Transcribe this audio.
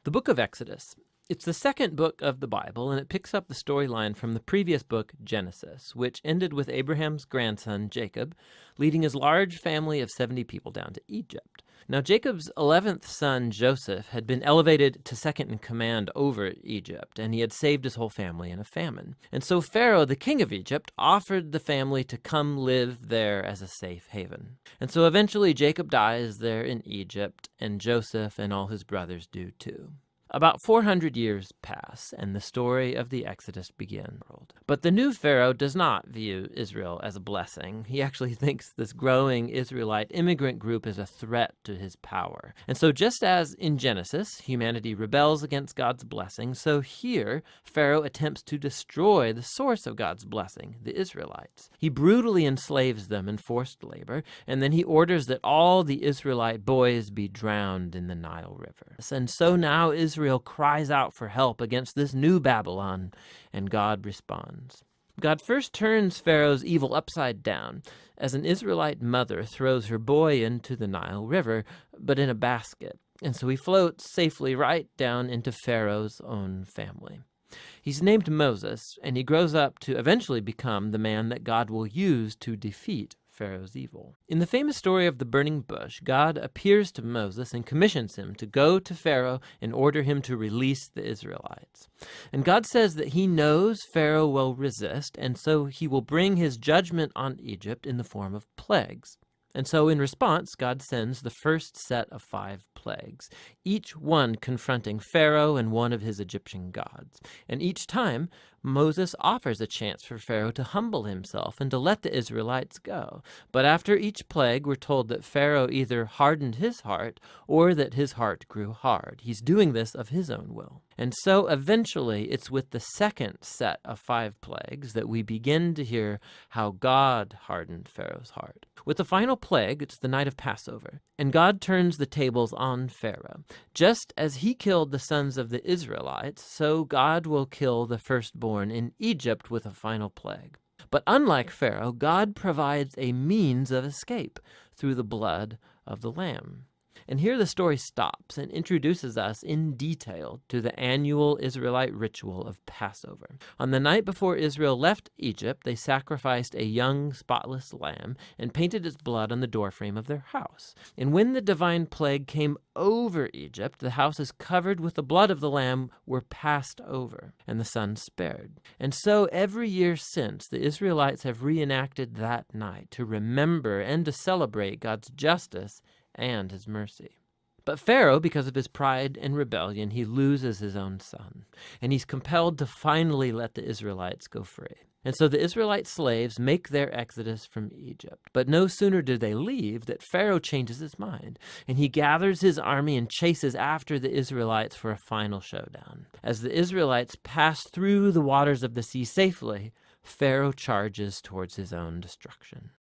The book of Exodus. It's the second book of the Bible, and it picks up the storyline from the previous book, Genesis, which ended with Abraham's grandson, Jacob, leading his large family of 70 people down to Egypt. Now, Jacob's 11th son, Joseph, had been elevated to second in command over Egypt, and he had saved his whole family in a famine. And so Pharaoh, the king of Egypt, offered the family to come live there as a safe haven. And so eventually Jacob dies there in Egypt, and Joseph and all his brothers do too. About 400 years pass, and the story of the Exodus begins. But the new Pharaoh does not view Israel as a blessing. He actually thinks this growing Israelite immigrant group is a threat to his power. And so just as in Genesis, humanity rebels against God's blessing, so here Pharaoh attempts to destroy the source of God's blessing, the Israelites. He brutally enslaves them in forced labor, and then he orders that all the Israelite boys be drowned in the Nile River. And so now Israel cries out for help against this new Babylon, and God responds. God first turns Pharaoh's evil upside down as an Israelite mother throws her boy into the Nile River, but in a basket. And so he floats safely right down into Pharaoh's own family. He's named Moses, and he grows up to eventually become the man that God will use to defeat Pharaoh's evil. In the famous story of the burning bush, God appears to Moses and commissions him to go to Pharaoh and order him to release the Israelites. And God says that he knows Pharaoh will resist, and so he will bring his judgment on Egypt in the form of plagues. And so in response, God sends the first set of 5 plagues, each one confronting Pharaoh and one of his Egyptian gods. And each time, Moses offers a chance for Pharaoh to humble himself and to let the Israelites go. But after each plague, we're told that Pharaoh either hardened his heart or that his heart grew hard. He's doing this of his own will. And so eventually, it's with the second set of 5 plagues that we begin to hear how God hardened Pharaoh's heart. With the final plague, it's the night of Passover, and God turns the tables on Pharaoh. Just as he killed the sons of the Israelites, so God will kill the firstborn in Egypt with a final plague. But unlike Pharaoh, God provides a means of escape through the blood of the Lamb. And here the story stops and introduces us in detail to the annual Israelite ritual of Passover. On the night before Israel left Egypt, they sacrificed a young, spotless lamb and painted its blood on the doorframe of their house. And when the divine plague came over Egypt, the houses covered with the blood of the lamb were passed over, and the son spared. And so every year since, the Israelites have reenacted that night to remember and to celebrate God's justice and his mercy. But Pharaoh, because of his pride and rebellion, he loses his own son, and he's compelled to finally let the Israelites go free. And so the Israelite slaves make their exodus from Egypt. But no sooner do they leave that Pharaoh changes his mind, and he gathers his army and chases after the Israelites for a final showdown. As the Israelites pass through the waters of the sea safely, Pharaoh charges towards his own destruction.